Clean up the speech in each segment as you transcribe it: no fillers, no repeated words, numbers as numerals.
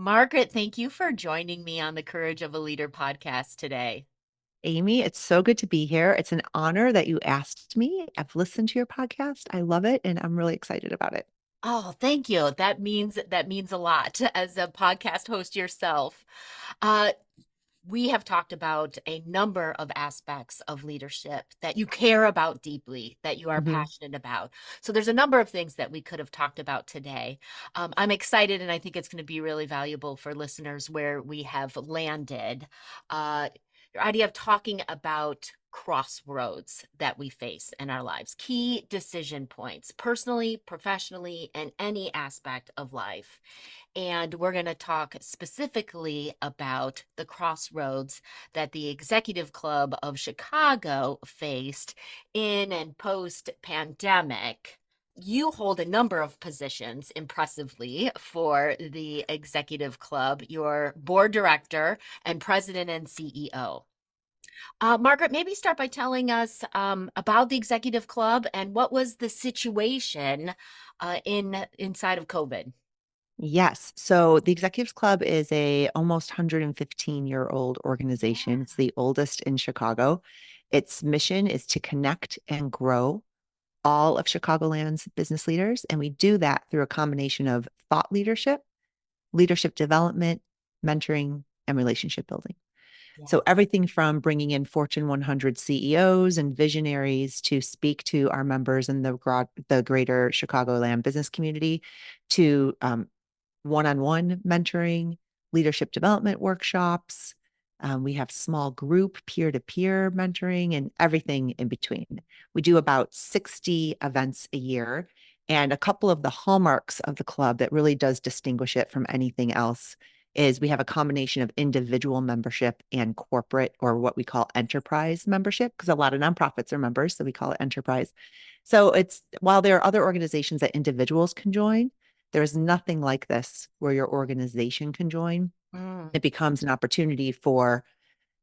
Margaret, thank you for joining me on the Courage of a Leader podcast today. Amy, it's so good to be here. It's an honor that you asked me. I've listened to your podcast. I love it, and I'm really excited about it. Oh, thank you. That means a lot as a podcast host yourself. Uh, we have talked about a number of aspects of leadership that you care about deeply, that you are Mhm. passionate about. So there's a number of things that we could have talked about today. I'm excited, and I think it's going to be really valuable for listeners where we have landed. Your idea of talking about crossroads that we face in our lives, key decision points, personally, professionally, and any aspect of life. And we're going to talk specifically about the crossroads that the Executive Club of Chicago faced in and post pandemic. You hold a number of positions impressively for the Executive Club. You're board director and president and CEO. Margaret, maybe start by telling us about the Executive Club and what was the situation inside of COVID. Yes. So the Executives Club is a almost 115-year-old organization. It's the oldest in Chicago. Its mission is to connect and grow all of Chicagoland's business leaders. And we do that through a combination of thought leadership, leadership development, mentoring, and relationship building. So Yes. everything from bringing in Fortune 100 CEOs and visionaries to speak to our members in the greater Chicagoland business community to one-on-one mentoring, leadership development workshops. We have small group peer-to-peer mentoring and everything in between. We do about 60 events a year. And a couple of the hallmarks of the club that really does distinguish it from anything else is we have a combination of individual membership and corporate or what we call enterprise membership, because a lot of nonprofits are members, so we call it enterprise. So it's while there are other organizations that individuals can join, there is nothing like this where your organization can join. Mm. It becomes an opportunity for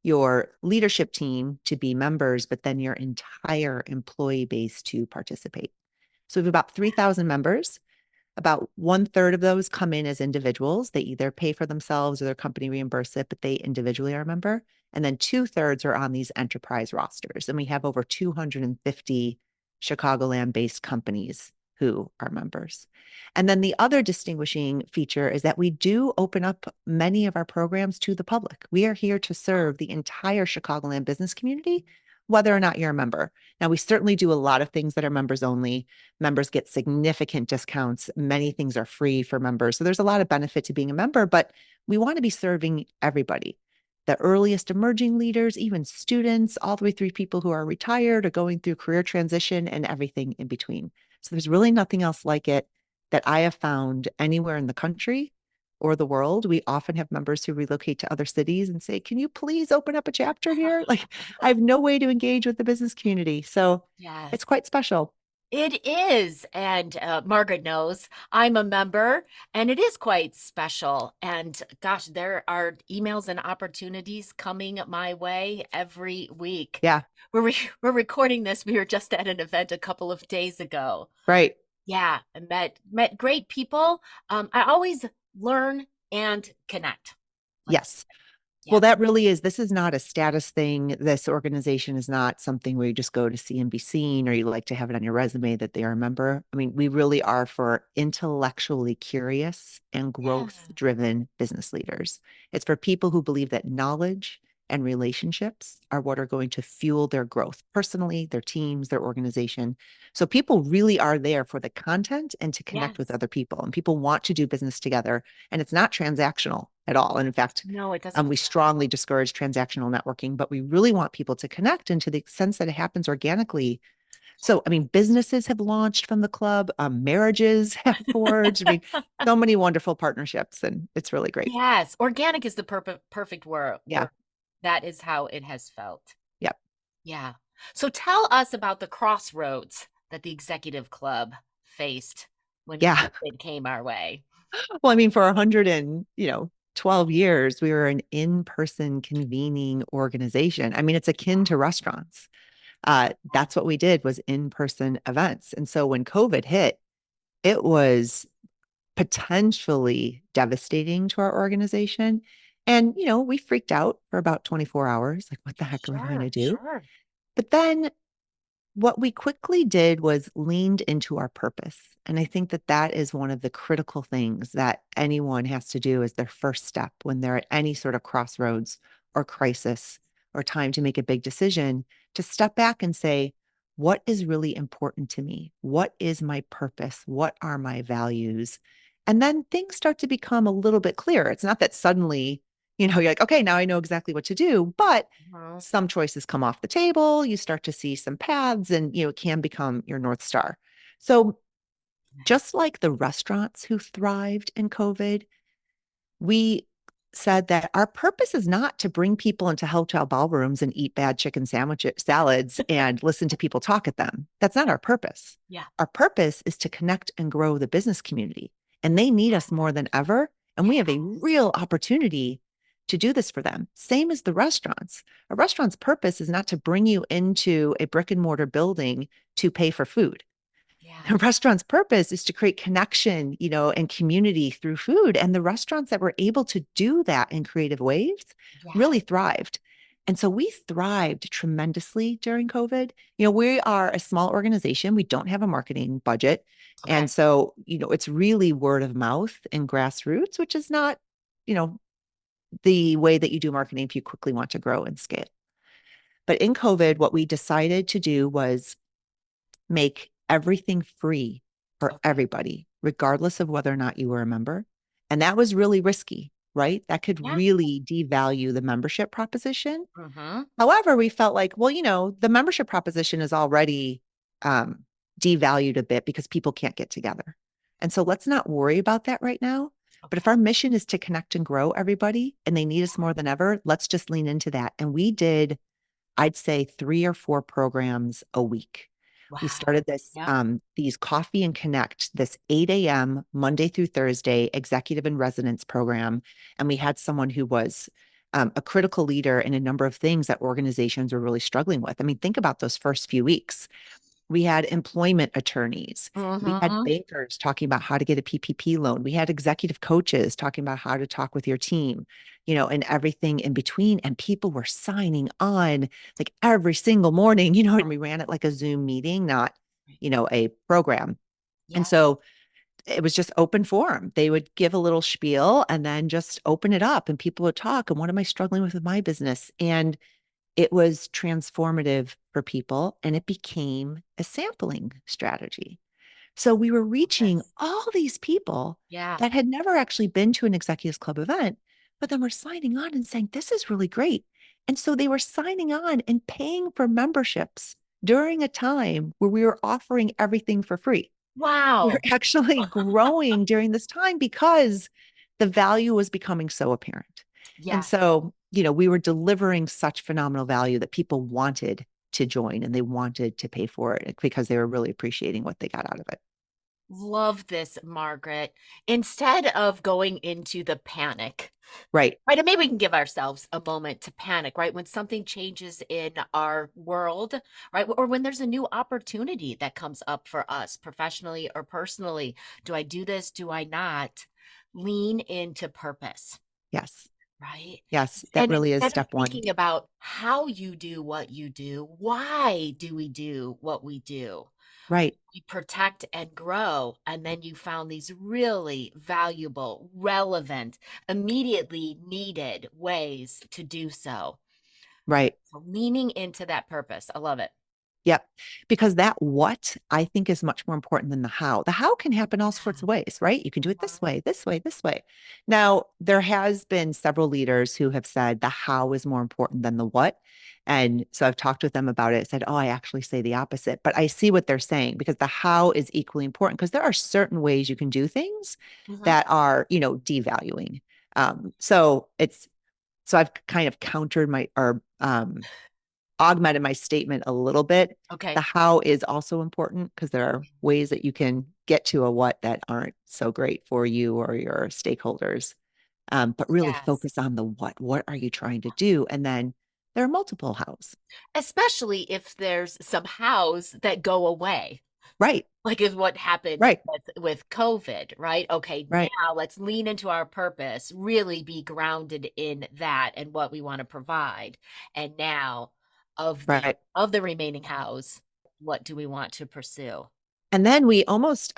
your leadership team to be members, but then your entire employee base to participate. So we have about 3,000 members. About one third of those come in as individuals. They either pay for themselves or their company reimburse it, but they individually are a member. And then two-thirds are on these enterprise rosters. And we have over 250 Chicagoland based companies who are members. And then the other distinguishing feature is that we do open up many of our programs to the public. We are here to serve the entire Chicagoland business community, whether or not you're a member. Now, we certainly do a lot of things that are members only. Members get significant discounts. Many things are free for members. So there's a lot of benefit to being a member, but we want to be serving everybody. The earliest emerging leaders, even students, all the way through people who are retired or going through career transition and everything in between. So there's really nothing else like it that I have found anywhere in the country or the world. We often have members who relocate to other cities and say, can you please open up a chapter here? Like, I have no way to engage with the business community. So Yes. it's quite special. It is. And Margaret knows I'm a member, and it is quite special. And gosh, there are emails and opportunities coming my way every week. Yeah, We're recording this. We were just at an event a couple of days ago. right. Yeah, I met great people. I always learn and connect. Like, Yes. yeah. Well, that really is, this is not a status thing. This organization is not something where you just go to see and be seen, or you like to have it on your resume that they are a member. I mean, we really are for intellectually curious and Yeah. growth driven business leaders. It's for people who believe that knowledge and relationships are what are going to fuel their growth personally, their teams, their organization. So people really are there for the content and to connect with Yes. other people. And people want to do business together. And it's not transactional at all. And in fact, No, it doesn't we feel that way. strongly discourage transactional networking, but we really want people to connect. And to the sense that it happens organically. So, I mean, businesses have launched from the club, marriages have forged. I mean, so many wonderful partnerships, and it's really great. Yes, organic is the perfect word. Yeah. That is how it has felt. Yep. Yeah. So tell us about the crossroads that the executive club faced when Yeah. COVID came our way. Well, I mean, for 100 and, 12 years, we were an in-person convening organization. I mean, it's akin to restaurants. That's what we did was in-person events. And so when COVID hit, it was potentially devastating to our organization. And, we freaked out for about 24 hours. Like, what the heck are we going to Sure, do? sure. But then what we quickly did was leaned into our purpose. And I think that that is one of the critical things that anyone has to do as their first step when they're at any sort of crossroads or crisis or time to make a big decision, to step back and say, what is really important to me? What is my purpose? What are my values? And then things start to become a little bit clearer. It's not that suddenly, you're like, okay, now I know exactly what to do, but Mhm. some choices come off the table, you start to see some paths, and it can become your North Star. So just like the restaurants who thrived in COVID, we said that our purpose is not to bring people into hotel ballrooms and eat bad chicken sandwiches, salads, and listen to people talk at them. That's not our purpose. Yeah. Our purpose is to connect and grow the business community, and they need us more than ever. And we have a Yes. real opportunity to do this for them. Same as the restaurants. A restaurant's purpose is not to bring you into a brick and mortar building to pay for food. A Yes. restaurant's purpose is to create connection, and community through food. And the restaurants that were able to do that in creative ways Yes. really thrived. And so we thrived tremendously during COVID. We are a small organization. We don't have a marketing budget. Okay. And so, it's really word of mouth and grassroots, which is not, you know, the way that you do marketing if you quickly want to grow and scale. But in COVID, what we decided to do was make everything free for Okay. everybody, regardless of whether or not you were a member. And that was really risky, right? That could Yeah. really devalue the membership proposition. Mm-hmm. However, we felt like, well, the membership proposition is already um, devalued a bit because people can't get together. And so let's not worry about that right now. But if Okay. our mission is to connect and grow everybody and they need us more than ever, let's just lean into that. And we did, I'd say, 3 or 4 programs a week. We Wow. started this, Yep. these Coffee and Connect, this 8 a.m. Monday through Thursday executive in residence program. And we had someone who was a critical leader in a number of things that organizations were really struggling with. I mean, think about those first few weeks. We had employment attorneys. We had Mm-hmm. bankers talking about how to get a PPP loan. We had executive coaches talking about how to talk with your team, and everything in between. And people were signing on like every single morning, and we ran it like a Zoom meeting, not, a program. And Yeah. so it was just open forum. They would give a little spiel and then just open it up and people would talk. And what am I struggling with my business? And it was transformative for people and it became a sampling strategy. So we were Love reaching this. all these people Yeah. that had never actually been to an executives club event, but then were signing on and saying, this is really great. And so they were signing on and paying for memberships during a time where we were offering everything for free. We're Wow. actually growing during this time because the value was becoming so apparent. And Yeah. so, we were delivering such phenomenal value that people wanted to join and they wanted to pay for it because they were really appreciating what they got out of it. Love this, Margaret. Instead of going into the panic, Right. right? And maybe we can give ourselves a moment to panic, right? When something changes in our world, right? Or when there's a new opportunity that comes up for us professionally or personally. Do I do this? Do I not? Lean into purpose, Yes. right? Yes. That And really is instead of step one. thinking about how you do what you do, why do we do what we do? Right. We protect and grow. And then you found these really valuable, relevant, immediately needed ways to do so. Right. So leaning into that purpose. I love it. Yep. Because that what I think is much more important than the how. The how can happen all sorts of ways, right? You can do it this way, this way, this way. Now, there has been several leaders who have said the how is more important than the what. And so I've talked with them about it, said, oh, I actually say the opposite. But I see what they're saying because the how is equally important because there are certain ways you can do things Mhm. that are, devaluing. So I've kind of countered my or augmented my statement a little bit. The Okay. how is also important because there are ways that you can get to a what that aren't so great for you or your stakeholders. But really Yes. focus on the what. What are you trying to do? And then there are multiple hows. Especially if there's some hows that go away. Right. like is what happened Right. with COVID, right? Okay, Right. now let's lean into our purpose, really be grounded in that and what we want to provide. And now Right. of the remaining house, what do we want to pursue? And then we almost,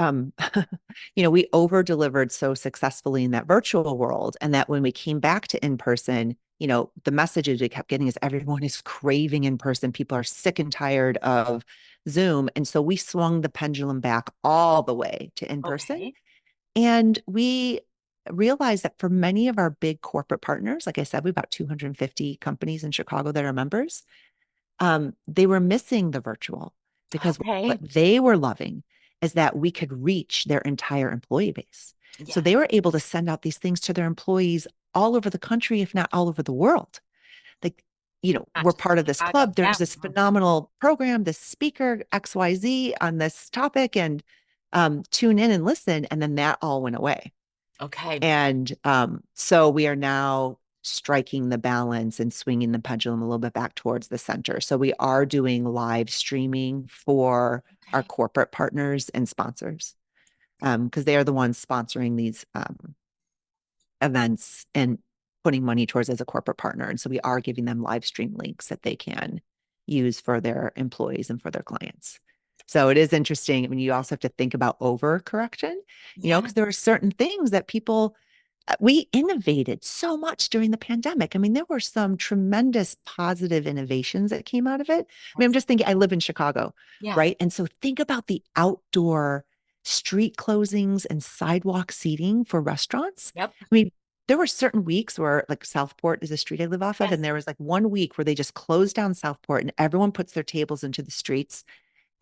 we over delivered so successfully in that virtual world. And that when we came back to in person, the messages we kept getting is everyone is craving in person. People are sick and tired of Zoom. And so we swung the pendulum back all the way to in person. Okay. And we realized that for many of our big corporate partners, like I said, we have about 250 companies in Chicago that are members. They were missing the virtual because Okay. what they were loving is that we could reach their entire employee base. So Yeah. they were able to send out these things to their employees all over the country, if not all over the world. Like, Not we're just part of this Chicago. club. Yeah. There's this phenomenal program, this speaker XYZ on this topic, and tune in and listen. And then that all went away. Okay. And so we are now striking the balance and swinging the pendulum a little bit back towards the center. So we are doing live streaming for our Okay. corporate partners and sponsors because they are the ones sponsoring these events and putting money towards as a corporate partner. And so we are giving them live stream links that they can use for their employees and for their clients. So it is interesting. I mean, you also have to think about overcorrection, Yeah. because there are certain things that people we innovated so much during the pandemic. I mean, there were some tremendous positive innovations that came out of it. I mean, I'm That's, just thinking, I live in Chicago, yeah. right? And so think about the outdoor street closings and sidewalk seating for restaurants. Yep. I mean, there were certain weeks where, like, Southport is a street I live off of, Yes. and there was like one week where they just closed down Southport and everyone puts their tables into the streets.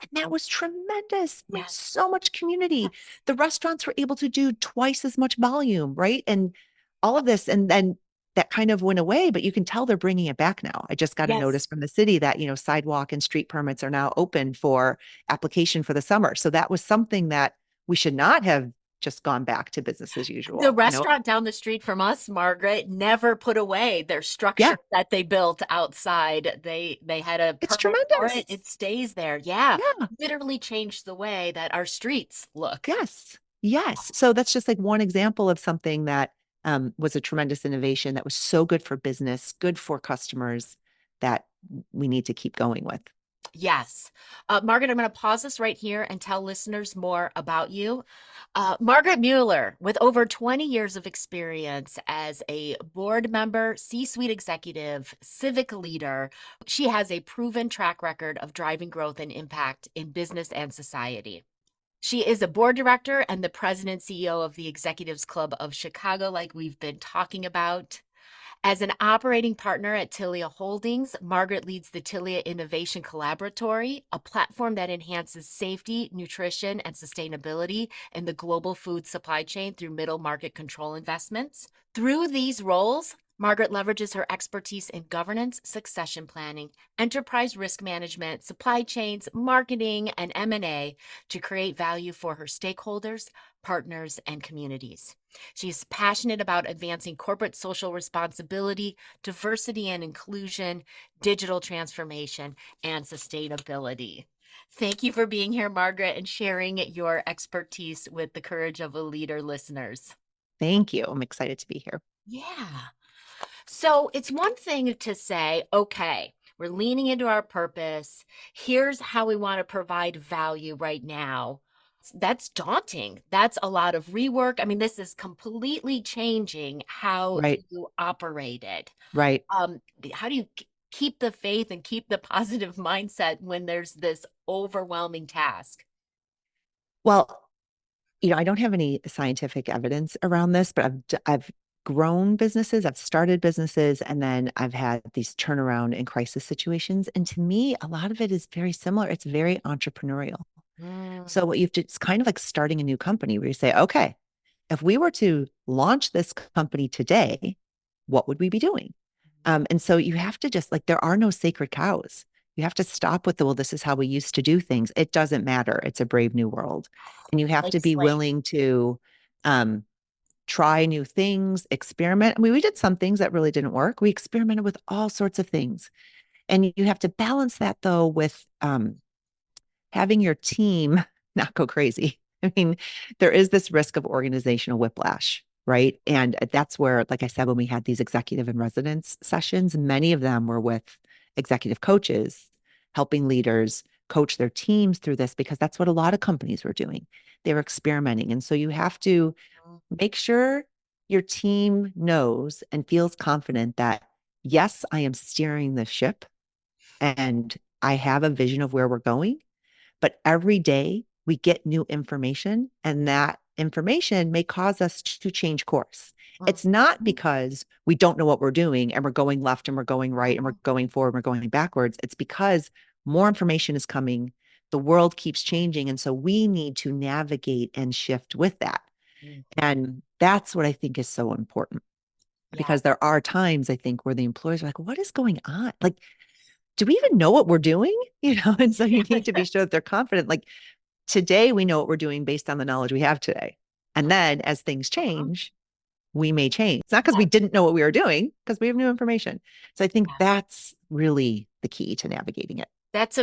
And that was tremendous. I mean, Yes. so much community. Yes. The restaurants were able to do twice as much volume, right? And all of this. And then that kind of went away, but you can tell they're bringing it back now. I just got a Yes. notice from the city that, sidewalk and street permits are now open for application for the summer. So that was something that we should not have just gone back to business as The usual. restaurant down the street from us, Margaret, never put away their Yeah, structure that they built outside. They had a it's permit for it. tremendous. It stays there. Yeah. Yeah. Literally changed the way that our streets look. Yes. Yes. So that's just like one example of something that was a tremendous innovation that was so good for business, good for customers that we need to keep going with. Yes. Margaret, I'm going to pause this right here and tell listeners more about you. Margaret Mueller, with over 20 years of experience as a board member, C-suite executive, civic leader, she has a proven track record of driving growth and impact in business and society. She is a board director and the president CEO of the Executives Club of Chicago, like we've been talking about. As an operating partner at Tilia Holdings, Margaret leads the Tilia Innovation Collaboratory, a platform that enhances safety, nutrition, and sustainability in the global food supply chain through middle market control investments. Through these roles, Margaret leverages her expertise in governance, succession planning, enterprise risk management, supply chains, marketing, and M&A to create value for her stakeholders, partners, and communities. She's passionate about advancing corporate social responsibility, diversity and inclusion, digital transformation, and sustainability. Thank you for being here, Margaret, and sharing your expertise with the Courage of a Leader listeners. Thank you. I'm excited to be here. Yeah. So it's one thing to say, okay, we're leaning into our purpose. Here's how we want to provide value right now. That's daunting. That's a lot of rework. I mean, this is completely changing how Right. you operated. Right. How do you keep the faith and keep the positive mindset when there's this overwhelming task? Well, I don't have any scientific evidence around this, but I've grown businesses, I've started businesses, and then I've had these turnaround and crisis situations. And to me, a lot of it is very similar. It's very entrepreneurial. Mm, So what you have to, it's kind of like starting a new company where you say, okay, if we were to launch this company today, what would we be doing? And so you have to just, like, there are no sacred cows. You have to stop with the, well, this is how we used to do things. It doesn't matter. It's a brave new world. And you have like to be slate. willing to um, try new things, experiment. I mean, we did some things that really didn't work. We experimented with all sorts of things. And you have to balance that, though, with having your team not go crazy. I mean, there is this risk of organizational whiplash, right? And that's where, like I said, when we had these executive and residence sessions, many of them were with executive coaches, helping leaders coach their teams through this because that's what a lot of companies were doing. They were experimenting. And so you have to make sure your team knows and feels confident that, yes, I am steering the ship and I have a vision of where we're going. But every day we get new information, and that information may cause us to change course. It's not Mhm. because we don't know what we're doing and we're going left and we're going right and we're Mhm. going forward and we're going backwards. It's because more information is coming. The world keeps changing. And so we need to navigate and shift with that. Mhm. And that's what I think is so important Yeah. because there are times I think where the employers are like, what is going on? Like, do we even know what we're doing? And so you need to be sure that they're confident. Like today, we know what we're doing based on the knowledge we have today. And then as things Mhm. change, we may change. It's not because Yeah. we didn't know what we were doing, because we have new information. So I think Yeah. that's really the key to navigating it. That's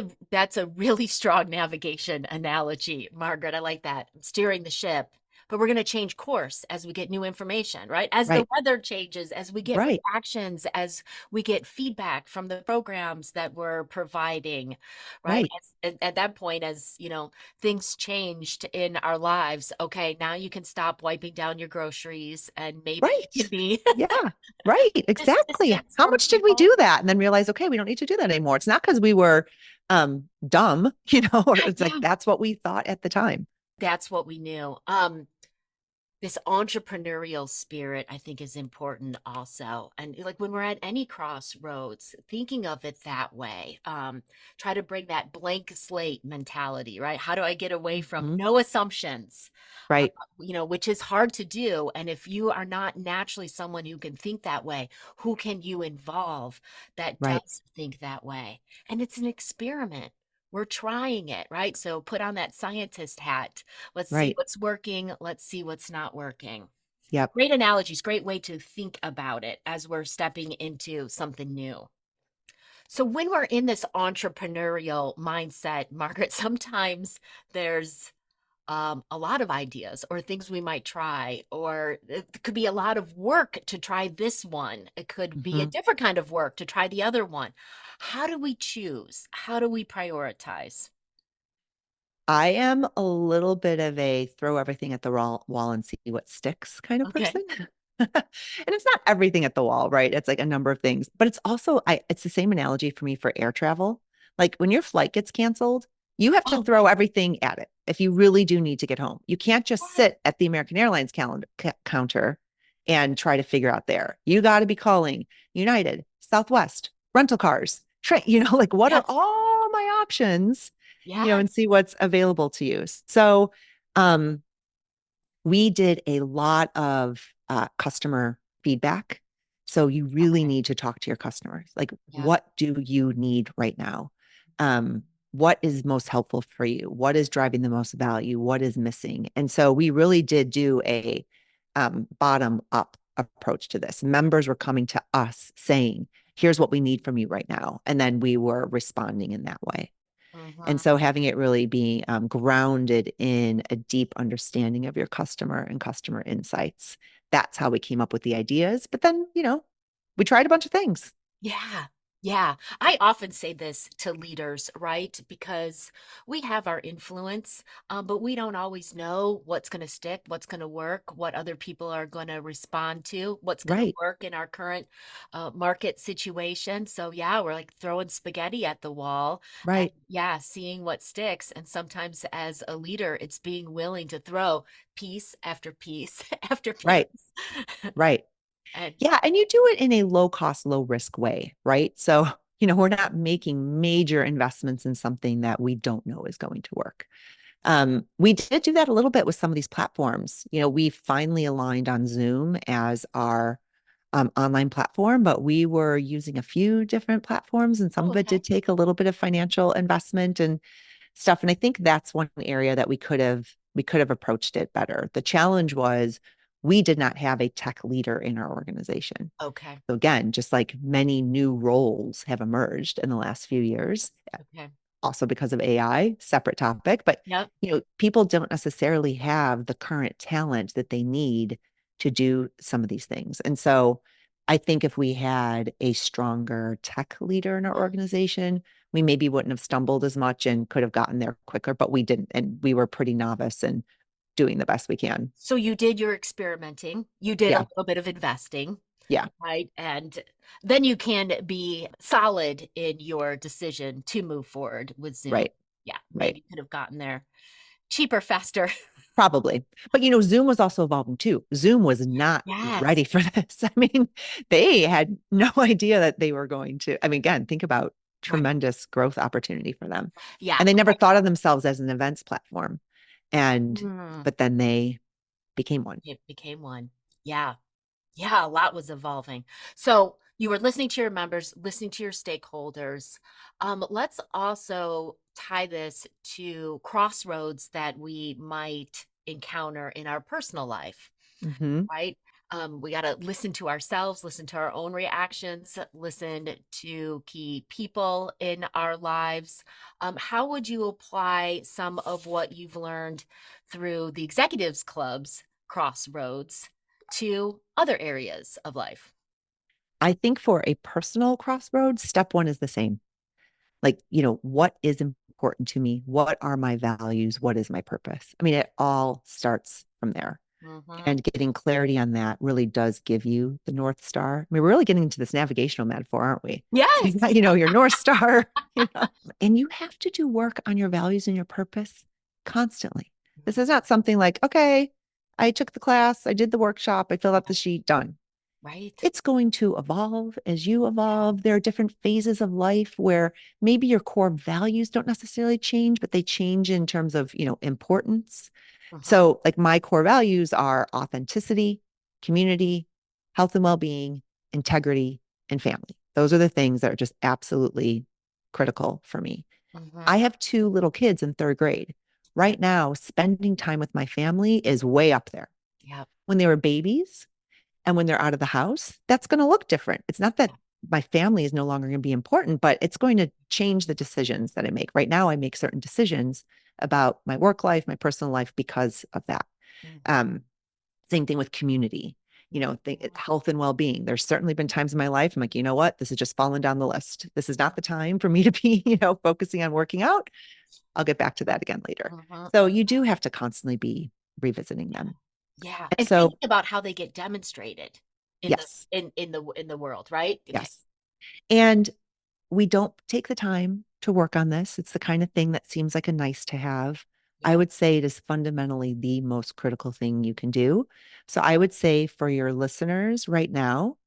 a really strong navigation analogy, Margaret. I like that. Steering the ship. But we're going to change course as we get new information, right? As the Right. weather changes, as we get Right. reactions, as we get feedback from the programs that we're providing, right? Right. At that point, as things changed in our lives, okay, now you can stop wiping down your groceries and maybe you Right. can be Yeah. Right. Exactly. distance How from much did we people. do that? And then realize, okay, we don't need to do that anymore. It's not because we were dumb, or it's like Yeah, that's what we thought at the time. that's what we knew. This entrepreneurial spirit, I think, is important also. And like when we're at any crossroads, thinking of it that way, try to bring that blank slate mentality, right? How do I get away from Mhm. no assumptions? Uh, Right. which is hard to do. And if you are not naturally someone who can think that way, who can you involve that Right. does think that way? And it's an experiment. We're trying it, right? So put on that scientist hat. Let's see Right. what's working. Let's see what's not working. Yep. Great analogies, great way to think about it as we're stepping into something new. So when we're in this entrepreneurial mindset, Margaret, sometimes there's a lot of ideas or things we might try, or it could be a lot of work to try this one. It could be a Mhm. different kind of work to try the other one. How do we choose? How do we prioritize? I am a little bit of a throw everything at the wall and see what sticks kind of Okay. person. And it's not everything at the wall, right? It's like a number of things, but it's also it's the same analogy for me for air travel. Like when your flight gets canceled, you have to Oh, throw everything at it if you really do need to get home. You can't just yes. sit at the American Airlines counter and try to figure out there. You got to be calling United, Southwest, rental cars, train, like what are Yes. all my options, and Yes. see what's available to you. So, um, we did a lot of customer feedback. So you really Okay. need to talk to your customers. Like, Yeah. what do you need right now? What is most helpful for you? What is driving the most value? What is missing? And so we really did do a bottom up approach to this. Members were coming to us saying, here's what we need from you right now. And then we were responding in that way. And Hmm. so having it really be grounded in a deep understanding of your customer and customer insights. That's how we came up with the ideas. But then, we tried a bunch of things. Yeah. Yeah. I often say this to leaders, right? Because we have our influence, but we don't always know what's going to stick, what's going to work, what other people are going to respond to, what's going to Right, work in our current market situation. So, yeah, we're like throwing spaghetti at the wall and, right, yeah, seeing what sticks. And sometimes as a leader, it's being willing to throw piece after piece after piece. right, right. And Yeah. And you do it in a low cost, low risk way, right? So, we're not making major investments in something that we don't know is going to work. We did do that a little bit with some of these platforms. We finally aligned on Zoom as our online platform, but we were using a few different platforms, and some oh, of it okay. did take a little bit of financial investment and stuff. And I think that's one area that we could have approached it better. The challenge was we did not have a tech leader in our organization. Okay. So again, just like many new roles have emerged in the last few years, Okay. also because of AI, separate topic, but Yep. people don't necessarily have the current talent that they need to do some of these things. And so I think if we had a stronger tech leader in our organization, we maybe wouldn't have stumbled as much and could have gotten there quicker, but we didn't. And we were pretty novice and doing the best we can. So you did your experimenting, you did a Yeah. little bit of investing, Yeah. right? And then you can be solid in your decision to move forward with Zoom. Right. Yeah, Right. maybe could have gotten there cheaper, faster. Probably. But Zoom was also evolving too. Zoom was not Yes. ready for this. I mean, they had no idea that they were going to. I mean, again, think about Right. tremendous growth opportunity for them. Yeah. And they never Okay. thought of themselves as an events platform. And, Mm, but then they became one. it became one. Yeah. Yeah, a lot was evolving. So you were listening to your members, listening to your stakeholders. Let's also tie this to crossroads that we might encounter in our personal life, Hmm. right? We got to listen to ourselves, listen to our own reactions, listen to key people in our lives. How would you apply some of what you've learned through the executives club's crossroads to other areas of life? I think for a personal crossroads, step one is the same. Like, what is important to me? What are my values? What is my purpose? I mean, it all starts from there. Hmm. And getting clarity on that really does give you the North Star. I mean, we're really getting into this navigational metaphor, aren't we? So you Yes. got, your North Star, and you have to do work on your values and your purpose constantly. This is not something like, okay, I took the class, I did the workshop, I filled out the sheet, done. Right. It's going to evolve as you Yeah. evolve. There are different phases of life where maybe your core values don't necessarily change, but they change in terms of, importance. Hmm. So, like my core values are authenticity, community, health and well being, integrity, and family. Those are the things that are just absolutely critical for me. I Hmm. have two little kids in third grade. Yeah. Right now, spending time with my family is way up there. Yeah. When they were babies and when they're out of the house, that's going to look different. It's not that my family is no longer going to be important, but it's going to change the decisions that I make. Right now, I make certain decisions about my work life, my personal life because of that. Hmm. Um, Same thing with community, health and well-being. There's certainly been times in my life I'm like, you know what, this has just fallen down the list. This is not the time for me to be, focusing on working out. I'll get back to that again later. Hmm. So you do have to constantly be revisiting them. Yeah. And And so, thinking about how they get demonstrated in the yes, in the world, right? Okay. yes. And we don't take the time to work on this. It's the kind of thing that seems like a nice to have. I Yeah. would say it is fundamentally the most critical thing you can do. So I would say for your listeners right now,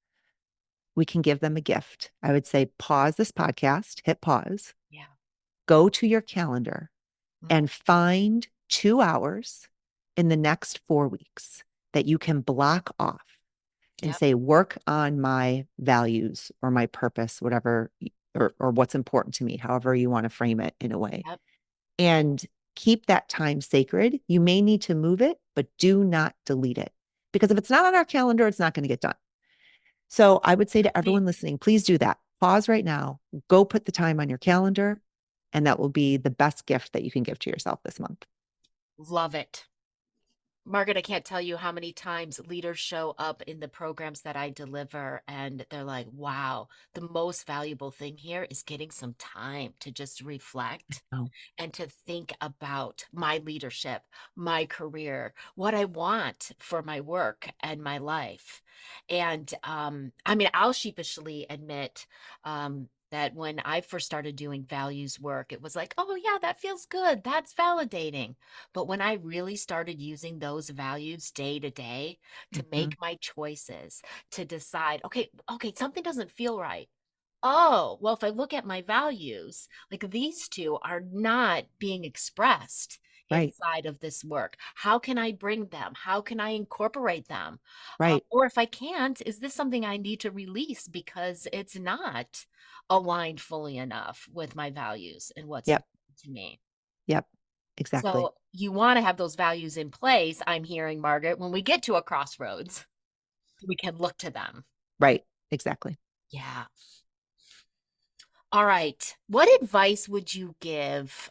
we can give them a gift. I would say pause this podcast, hit pause, Yeah. go to your calendar Mm. and find 2 hours in the next 4 weeks that you can block off and Yep. say, work on my values or my purpose, whatever, or what's important to me, however you want to frame it in a way. Yep. And keep that time sacred. You may need to move it, but do not delete it. Because if it's not on our calendar, it's not going to get done. So I would say to Right. everyone listening, please do that. Pause right now, go put the time on your calendar, and that will be the best gift that you can give to yourself this month. Love it. Margaret, I can't tell you how many times leaders show up in the programs that I deliver and they're like, wow, the most valuable thing here is getting some time to just reflect Oh, and to think about my leadership, my career, what I want for my work and my life. And I mean, I'll sheepishly admit that when I first started doing values work, it was like, oh, yeah, that feels good. That's validating. But when I really started using those values day to day to mm-hmm. make my choices, to decide, okay, something doesn't feel right. Oh, well, if I look at my values, like these two are not being expressed Right, inside of this work. How can I bring them? How can I incorporate them? right. Or if I can't, is this something I need to release because it's not aligned fully enough with my values and what's Yep, important to me? yep, exactly. So you want to have those values in place, I'm hearing, Margaret, when we get to a crossroads, we can look to them. Right, exactly. Yeah. All right. What advice would you give,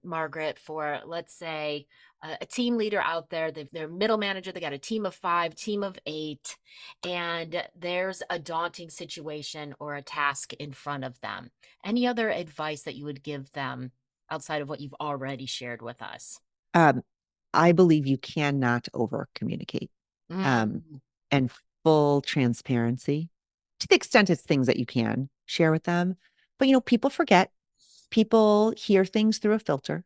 Margaret, for, let's say, a team leader out there? They're middle manager, they got a team of five, team of eight, and there's a daunting situation or a task in front of them. Any other advice that you would give them outside of what you've already shared with us? Um, I believe you cannot over communicate. Um, Mm, and full transparency to the extent it's things that you can share with them. But people forget, people hear things through a filter.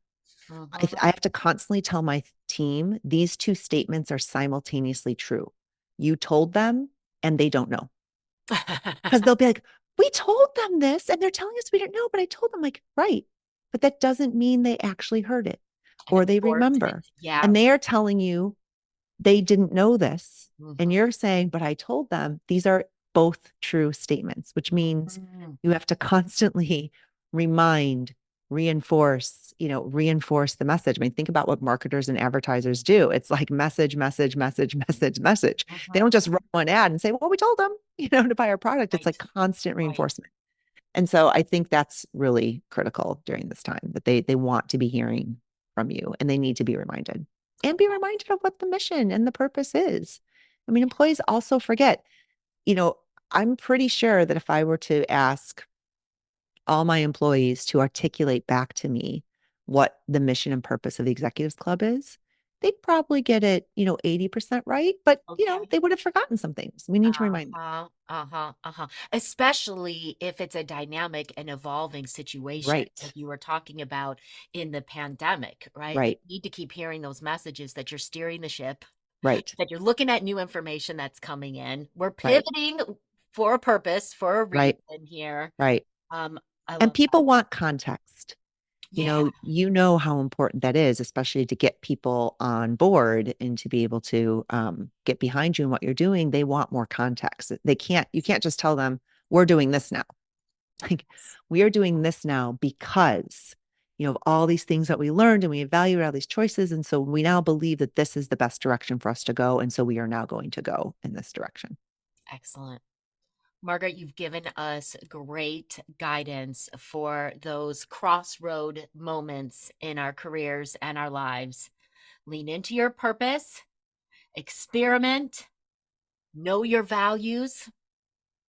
I mhm. have to constantly tell my team these two statements are simultaneously true. You told them and they don't know. Because they'll be like, we told them this and they're telling us we didn't know, but I told them, like, right. But that doesn't mean they actually heard it And or they absorbed it. remember. Yeah. And they are telling you they didn't know this. And Mhm. you're saying, but I told them. These are both true statements, which means Mhm. you have to constantly remind, reinforce the message. I mean, think about what marketers and advertisers do. It's like message, message, message, message, message. They don't Mhm. just run one ad and say, well, we told them, to buy our product. It's Right. like constant Right. reinforcement. And so I think that's really critical during this time, that they want to be hearing from you and they need to be reminded and be reminded of what the mission and the purpose is. I mean, employees also forget, you know, I'm pretty sure that if I were to ask all my employees to articulate back to me what the mission and purpose of the Executives Club is, they'd probably get it, 80% right, but Okay. they would have forgotten some things. We need to remind them. Uh-huh, uh-huh, uh-huh. Especially if it's a dynamic and evolving situation, like Right. you were talking about in the pandemic, right? They Right. need to keep hearing those messages that you're steering the ship, Right. that you're looking at new information that's coming in. We're Right. pivoting for a purpose, for a reason Right. here. Right. Um, I And love that. people want context. Yeah, How important that is, especially to get people on board and to be able to get behind you in what you're doing. They want more context. You can't just tell them, we're doing this now. Like, we are doing this now because, of all these things that we learned and we evaluated all these choices. And so we now believe that this is the best direction for us to go. And so we are now going to go in this direction. excellent. Margaret, you've given us great guidance for those crossroad moments in our careers and our lives. Lean into your purpose, experiment, know your values,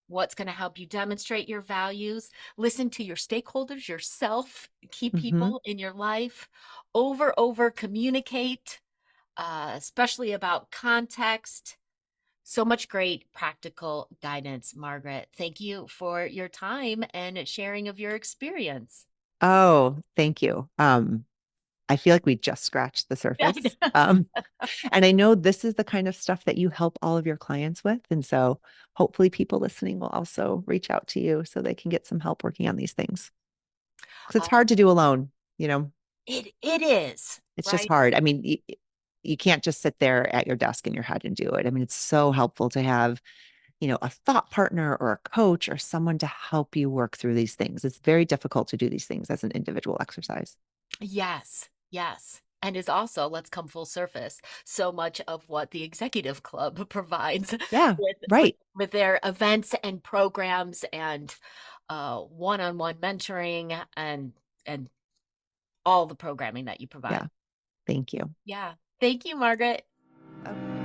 what's going to help you demonstrate your values, listen to your stakeholders, yourself, key Hmm. people in your life, over communicate, especially about context. So much great practical guidance, Margaret. Thank you for your time and sharing of your experience. Oh, thank you. I feel like we just scratched the surface. And I know this is the kind of stuff that you help all of your clients with. And so hopefully people listening will also reach out to you so they can get some help working on these things. Because it's Uh, hard to do alone, you know, it is, it's just right? hard. I mean, you can't just sit there at your desk in your head and do it. I mean, it's so helpful to have, a thought partner or a coach or someone to help you work through these things. It's very difficult to do these things as an individual exercise. Yes, yes. And is also, let's come full surface, so much of what the executive club provides Yeah, with right. with their events and programs and one-on-one mentoring and all the programming that you provide. Yeah. Thank you. Yeah. Thank you, Margaret. Okay.